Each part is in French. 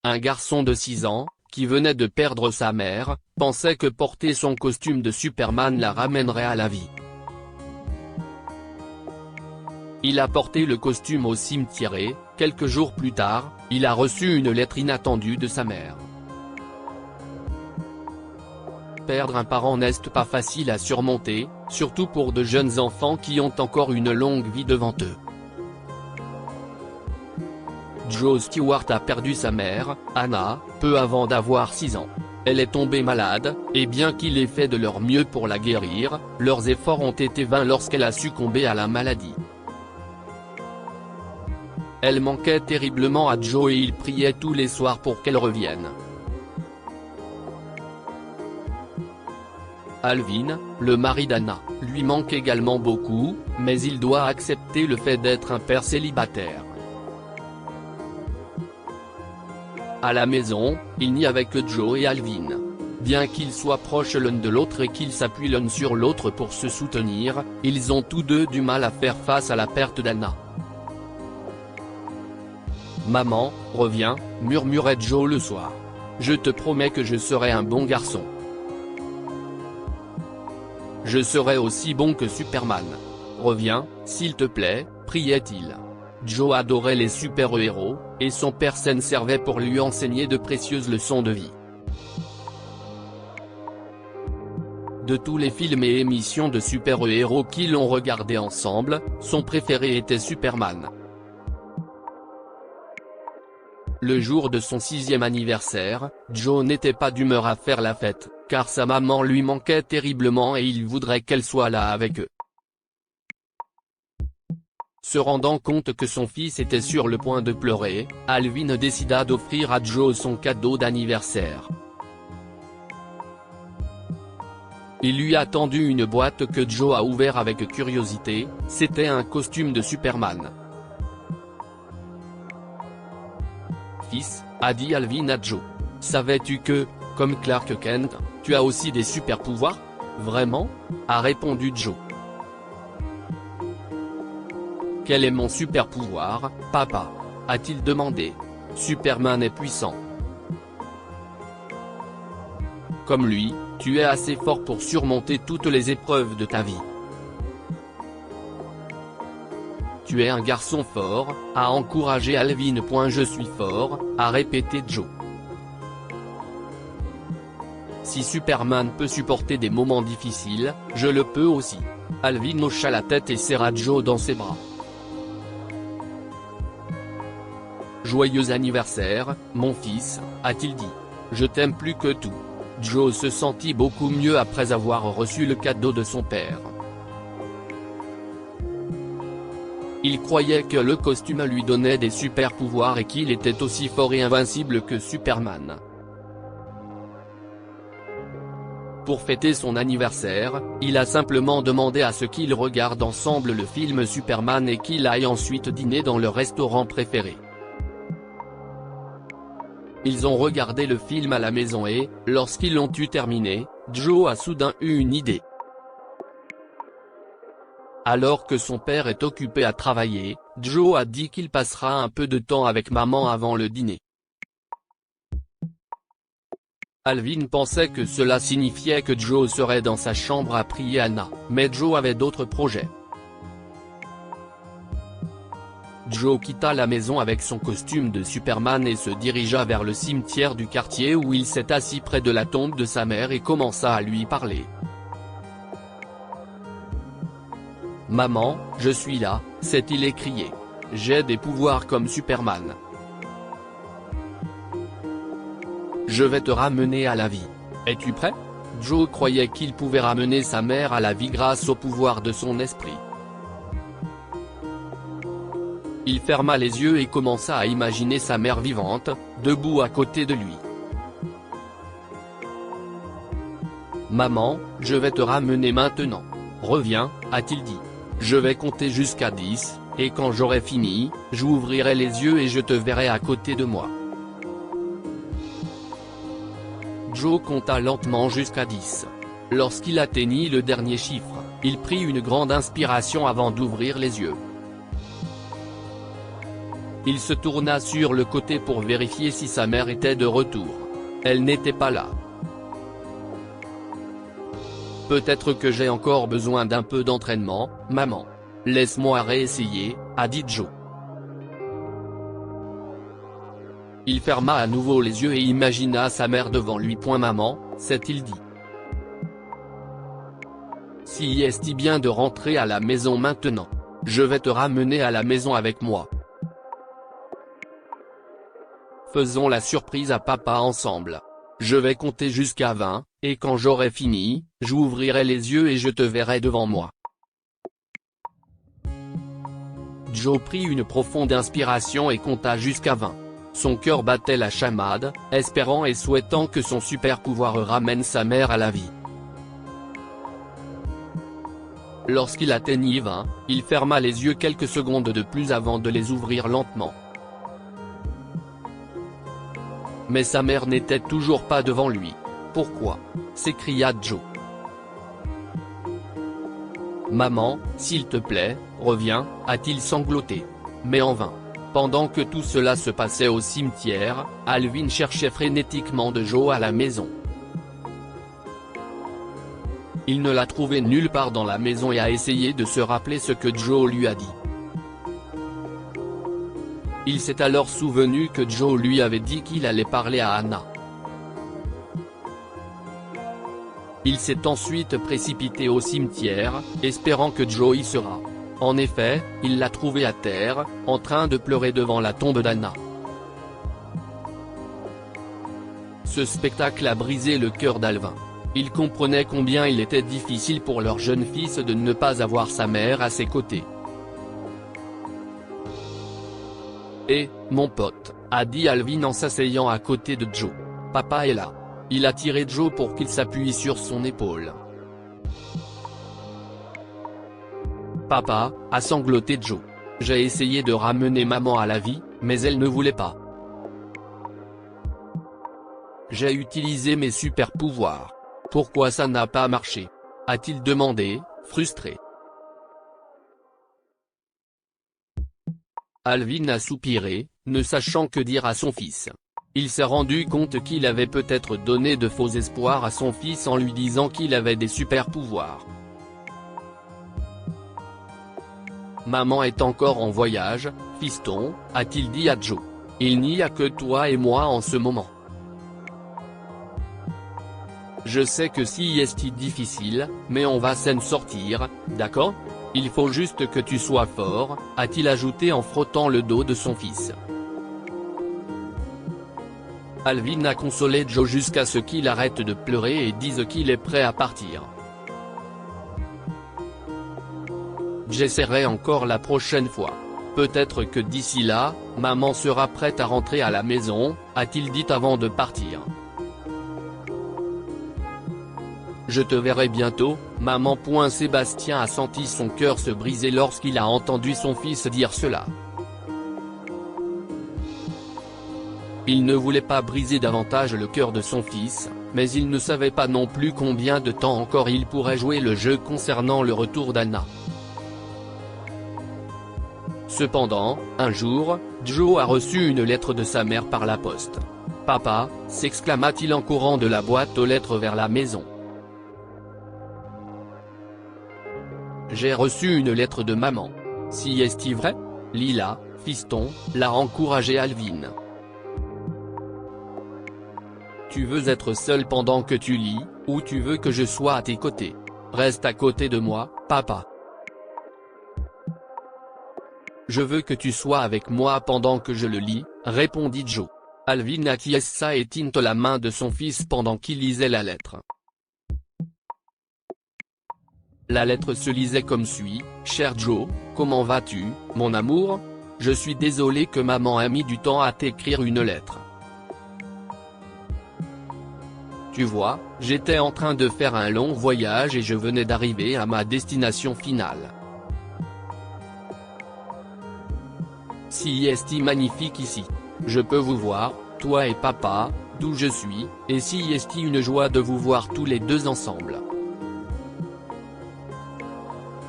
un garçon de 6 ans, qui venait de perdre sa mère, pensait que porter son costume de Superman la ramènerait à la vie. Il a porté le costume au cimetière et, quelques jours plus tard, il a reçu une lettre inattendue de sa mère. Perdre un parent n'est pas facile à surmonter, surtout pour de jeunes enfants qui ont encore une longue vie devant eux. Joe Stewart a perdu sa mère, Anna, peu avant d'avoir 6 ans. Elle est tombée malade, et bien qu'il ait fait de leur mieux pour la guérir, leurs efforts ont été vains lorsqu'elle a succombé à la maladie. Elle manquait terriblement à Joe et il priait tous les soirs pour qu'elle revienne. Alvin, le mari d'Anna, lui manque également beaucoup, mais il doit accepter le fait d'être un père célibataire. À la maison, il n'y avait que Joe et Alvin. Bien qu'ils soient proches l'un de l'autre et qu'ils s'appuient l'un sur l'autre pour se soutenir, ils ont tous deux du mal à faire face à la perte d'Anna. « Maman, reviens », murmurait Joe le soir. « Je te promets que je serai un bon garçon. Je serai aussi bon que Superman. Reviens, s'il te plaît », priait-il. Joe adorait les super-héros, et son père s'en servait pour lui enseigner de précieuses leçons de vie. De tous les films et émissions de super-héros qu'ils ont regardés ensemble, son préféré était Superman. Le jour de son 6e anniversaire, Joe n'était pas d'humeur à faire la fête, car sa maman lui manquait terriblement et il voudrait qu'elle soit là avec eux. Se rendant compte que son fils était sur le point de pleurer, Alvin décida d'offrir à Joe son cadeau d'anniversaire. Il lui a tendu une boîte que Joe a ouverte avec curiosité, c'était un costume de Superman. « Fils », a dit Alvin à Joe. « Savais-tu que, comme Clark Kent, tu as aussi des super-pouvoirs ? Vraiment ?» a répondu Joe. « Quel est mon super-pouvoir, papa ?» a-t-il demandé. « Superman est puissant. Comme lui, tu es assez fort pour surmonter toutes les épreuves de ta vie. Tu es un garçon fort », a encouragé Alvin. « Je suis fort », a répété Joe. Si Superman peut supporter des moments difficiles, je le peux aussi. Alvin hocha la tête et serra Joe dans ses bras. « Joyeux anniversaire, mon fils », a-t-il dit. « Je t'aime plus que tout. » Joe se sentit beaucoup mieux après avoir reçu le cadeau de son père. Il croyait que le costume lui donnait des super-pouvoirs et qu'il était aussi fort et invincible que Superman. Pour fêter son anniversaire, il a simplement demandé à ce qu'ils regardent ensemble le film Superman et qu'il aille ensuite dîner dans leur restaurant préféré. Ils ont regardé le film à la maison et, lorsqu'ils l'ont terminé, Joe a soudain eu une idée. Alors que son père est occupé à travailler, Joe a dit qu'il passera un peu de temps avec maman avant le dîner. Alvin pensait que cela signifiait que Joe serait dans sa chambre à prier Anna, mais Joe avait d'autres projets. Joe quitta la maison avec son costume de Superman et se dirigea vers le cimetière du quartier où il s'est assis près de la tombe de sa mère et commença à lui parler. « Maman, je suis là », s'est-il écrié. « J'ai des pouvoirs comme Superman. Je vais te ramener à la vie. Es-tu prêt ?» Joe croyait qu'il pouvait ramener sa mère à la vie grâce au pouvoir de son esprit. Il ferma les yeux et commença à imaginer sa mère vivante, debout à côté de lui. « Maman, je vais te ramener maintenant. Reviens », a-t-il dit. « Je vais compter jusqu'à 10, et quand j'aurai fini, j'ouvrirai les yeux et je te verrai à côté de moi. » Joe compta lentement jusqu'à 10. Lorsqu'il atteignit le dernier chiffre, il prit une grande inspiration avant d'ouvrir les yeux. Il se tourna sur le côté pour vérifier si sa mère était de retour. Elle n'était pas là. Peut-être que j'ai encore besoin d'un peu d'entraînement, maman. Laisse-moi réessayer, a dit Joe. Il ferma à nouveau les yeux et imagina sa mère devant lui. Maman, s'est-il dit. Si est bien de rentrer à la maison maintenant. Je vais te ramener à la maison avec moi. Faisons la surprise à papa ensemble. Je vais compter jusqu'à 20, et quand j'aurai fini, j'ouvrirai les yeux et je te verrai devant moi. Joe prit une profonde inspiration et compta jusqu'à 20. Son cœur battait la chamade, espérant et souhaitant que son super pouvoir ramène sa mère à la vie. Lorsqu'il atteignit 20, il ferma les yeux quelques secondes de plus avant de les ouvrir lentement. Mais sa mère n'était toujours pas devant lui. Pourquoi ? S'écria Joe. Maman, s'il te plaît, reviens, a-t-il sangloté. Mais en vain. Pendant que tout cela se passait au cimetière, Alvin cherchait frénétiquement de Joe à la maison. Il ne l'a trouvé nulle part dans la maison et a essayé de se rappeler ce que Joe lui a dit. Il s'est alors souvenu que Joe lui avait dit qu'il allait parler à Anna. Il s'est ensuite précipité au cimetière, espérant que Joe y sera. En effet, il l'a trouvé à terre, en train de pleurer devant la tombe d'Anna. Ce spectacle a brisé le cœur d'Alvin. Il comprenait combien il était difficile pour leur jeune fils de ne pas avoir sa mère à ses côtés. « Eh, mon pote », a dit Alvin en s'asseyant à côté de Joe. « Papa est là. » Il a tiré Joe pour qu'il s'appuie sur son épaule. « Papa », a sangloté Joe. « J'ai essayé de ramener maman à la vie, mais elle ne voulait pas. J'ai utilisé mes super pouvoirs. Pourquoi ça n'a pas marché ?» a-t-il demandé, frustré. Alvin a soupiré, ne sachant que dire à son fils. Il s'est rendu compte qu'il avait peut-être donné de faux espoirs à son fils en lui disant qu'il avait des super pouvoirs. « Maman est encore en voyage, fiston », a-t-il dit à Joe. « Il n'y a que toi et moi en ce moment. Je sais que si est difficile, mais on va s'en sortir, d'accord ? Il faut juste que tu sois fort », a-t-il ajouté en frottant le dos de son fils. Alvin a consolé Joe jusqu'à ce qu'il arrête de pleurer et dise qu'il est prêt à partir. « J'essaierai encore la prochaine fois. Peut-être que d'ici là, maman sera prête à rentrer à la maison », a-t-il dit avant de partir. « Je te verrai bientôt, maman. » Sébastien a senti son cœur se briser lorsqu'il a entendu son fils dire cela. Il ne voulait pas briser davantage le cœur de son fils, mais il ne savait pas non plus combien de temps encore il pourrait jouer le jeu concernant le retour d'Anna. Cependant, un jour, Joe a reçu une lettre de sa mère par la poste. « Papa », s'exclama-t-il en courant de la boîte aux lettres vers la maison. « J'ai reçu une lettre de maman. Si est-il vrai ? Lis-la, fiston », l'a encouragé Alvin. Tu veux être seul pendant que tu lis, ou tu veux que je sois à tes côtés ? Reste à côté de moi, papa. Je veux que tu sois avec moi pendant que je le lis, répondit Joe. Alvin acquiesça et tint la main de son fils pendant qu'il lisait la lettre. La lettre se lisait comme suit : « Cher Joe, comment vas-tu, mon amour ? Je suis désolé que maman ait mis du temps à t'écrire une lettre. Tu vois, j'étais en train de faire un long voyage et je venais d'arriver à ma destination finale. Si est magnifique ici. Je peux vous voir, toi et papa, d'où je suis, et si est une joie de vous voir tous les deux ensemble.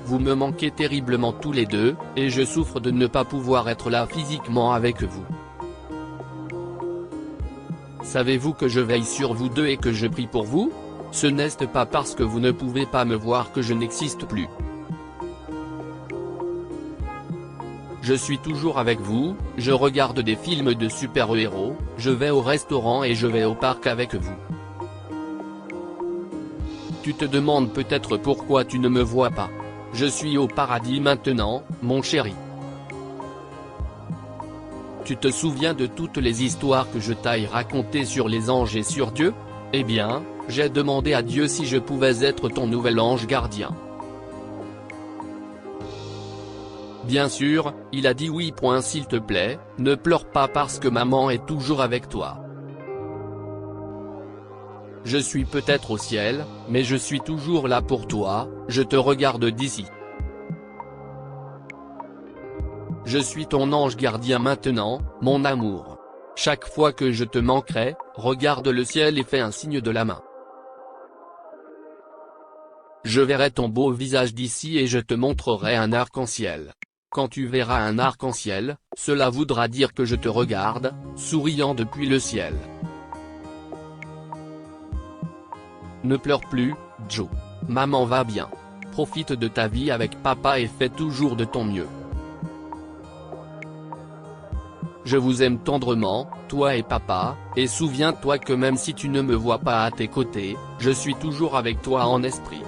Vous me manquez terriblement tous les deux, et je souffre de ne pas pouvoir être là physiquement avec vous. Savez-vous que je veille sur vous deux et que je prie pour vous? Ce n'est pas parce que vous ne pouvez pas me voir que je n'existe plus. Je suis toujours avec vous, je regarde des films de super-héros, je vais au restaurant et je vais au parc avec vous. Tu te demandes peut-être pourquoi tu ne me vois pas. Je suis au paradis maintenant, mon chéri. Tu te souviens de toutes les histoires que je t'ai racontées sur les anges et sur Dieu? Eh bien, j'ai demandé à Dieu si je pouvais être ton nouvel ange gardien. Bien sûr, il a dit oui. S'il te plaît, ne pleure pas parce que maman est toujours avec toi. Je suis peut-être au ciel, mais je suis toujours là pour toi, je te regarde d'ici. Je suis ton ange gardien maintenant, mon amour. Chaque fois que je te manquerai, regarde le ciel et fais un signe de la main. Je verrai ton beau visage d'ici et je te montrerai un arc-en-ciel. Quand tu verras un arc-en-ciel, cela voudra dire que je te regarde, souriant depuis le ciel. Ne pleure plus, Joe. Maman va bien. Profite de ta vie avec papa et fais toujours de ton mieux. Je vous aime tendrement, toi et papa, et souviens-toi que même si tu ne me vois pas à tes côtés, je suis toujours avec toi en esprit.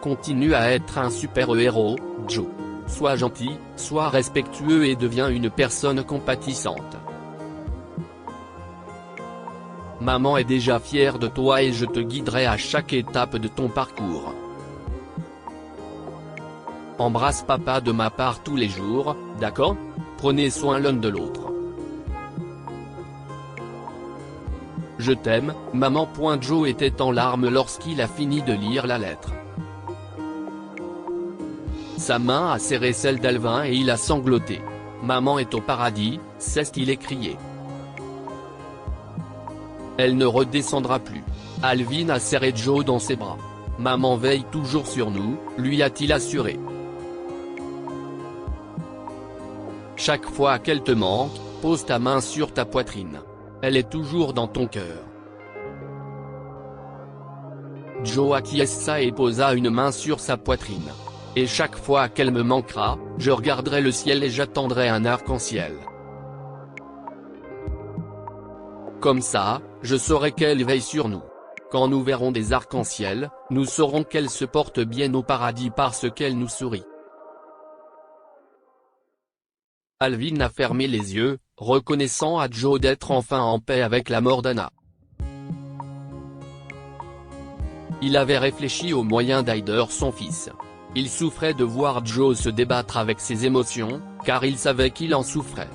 Continue à être un super-héros, Joe. Sois gentil, sois respectueux et deviens une personne compatissante. Maman est déjà fière de toi et je te guiderai à chaque étape de ton parcours. Embrasse papa de ma part tous les jours, d'accord? Prenez soin l'un de l'autre. Je t'aime, maman. Joe était en larmes lorsqu'il a fini de lire la lettre. Sa main a serré celle d'Alvin et il a sangloté. Maman est au paradis, c'est ce qu'il écriait. Elle ne redescendra plus. Alvin a serré Joe dans ses bras. Maman veille toujours sur nous, lui a-t-il assuré. Chaque fois qu'elle te manque, pose ta main sur ta poitrine. Elle est toujours dans ton cœur. Joe acquiesça et posa une main sur sa poitrine. Et chaque fois qu'elle me manquera, je regarderai le ciel et j'attendrai un arc-en-ciel. Comme ça, je saurai qu'elle veille sur nous. Quand nous verrons des arcs-en-ciel, nous saurons qu'elle se porte bien au paradis parce qu'elle nous sourit. Alvin a fermé les yeux, reconnaissant à Joe d'être enfin en paix avec la mort d'Anna. Il avait réfléchi aux moyens d'aider son fils. Il souffrait de voir Joe se débattre avec ses émotions, car il savait qu'il en souffrait.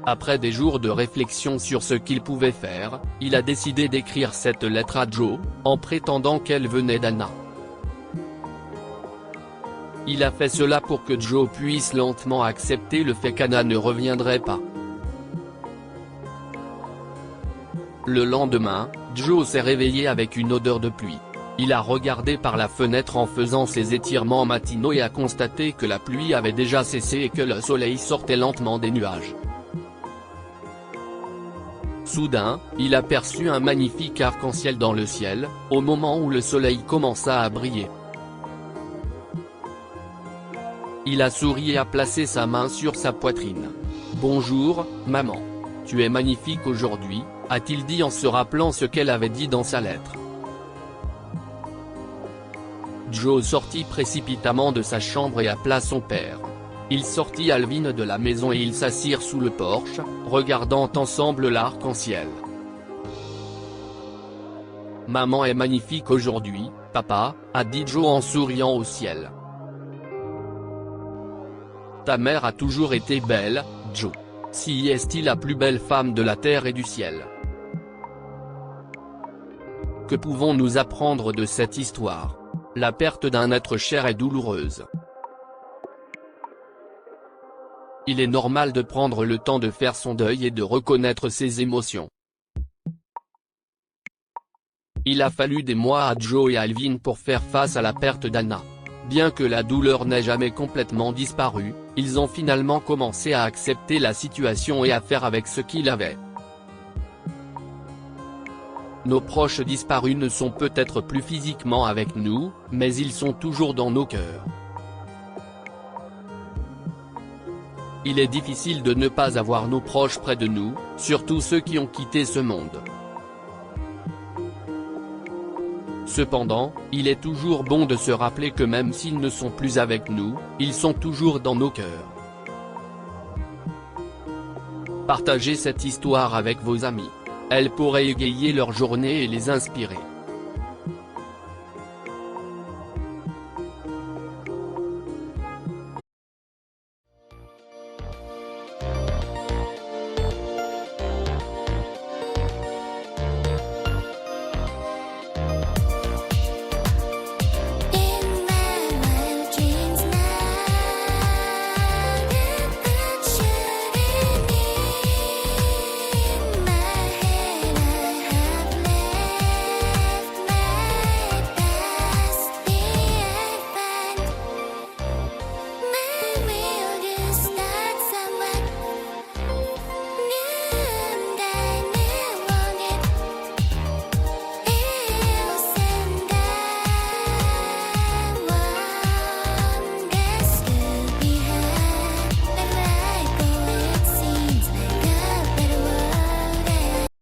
Après des jours de réflexion sur ce qu'il pouvait faire, il a décidé d'écrire cette lettre à Joe, en prétendant qu'elle venait d'Anna. Il a fait cela pour que Joe puisse lentement accepter le fait qu'Anna ne reviendrait pas. Le lendemain, Joe s'est réveillé avec une odeur de pluie. Il a regardé par la fenêtre en faisant ses étirements matinaux et a constaté que la pluie avait déjà cessé et que le soleil sortait lentement des nuages. Soudain, il aperçut un magnifique arc-en-ciel dans le ciel, au moment où le soleil commença à briller. Il a souri et a placé sa main sur sa poitrine. « Bonjour, maman. Tu es magnifique aujourd'hui », a-t-il dit en se rappelant ce qu'elle avait dit dans sa lettre. Joe sortit précipitamment de sa chambre et appela son père. Il sortit Alvin de la maison et ils s'assirent sous le porche, regardant ensemble l'arc-en-ciel. « Maman est magnifique aujourd'hui, papa », a dit Joe en souriant au ciel. « Ta mère a toujours été belle, Joe. Si est-il la plus belle femme de la terre et du ciel. » Que pouvons-nous apprendre de cette histoire? La perte d'un être cher est douloureuse. Il est normal de prendre le temps de faire son deuil et de reconnaître ses émotions. Il a fallu des mois à Joe et Alvin pour faire face à la perte d'Anna. Bien que la douleur n'ait jamais complètement disparu, ils ont finalement commencé à accepter la situation et à faire avec ce qu'il avait. Nos proches disparus ne sont peut-être plus physiquement avec nous, mais ils sont toujours dans nos cœurs. Il est difficile de ne pas avoir nos proches près de nous, surtout ceux qui ont quitté ce monde. Cependant, il est toujours bon de se rappeler que même s'ils ne sont plus avec nous, ils sont toujours dans nos cœurs. Partagez cette histoire avec vos amis. Elle pourrait égayer leur journée et les inspirer.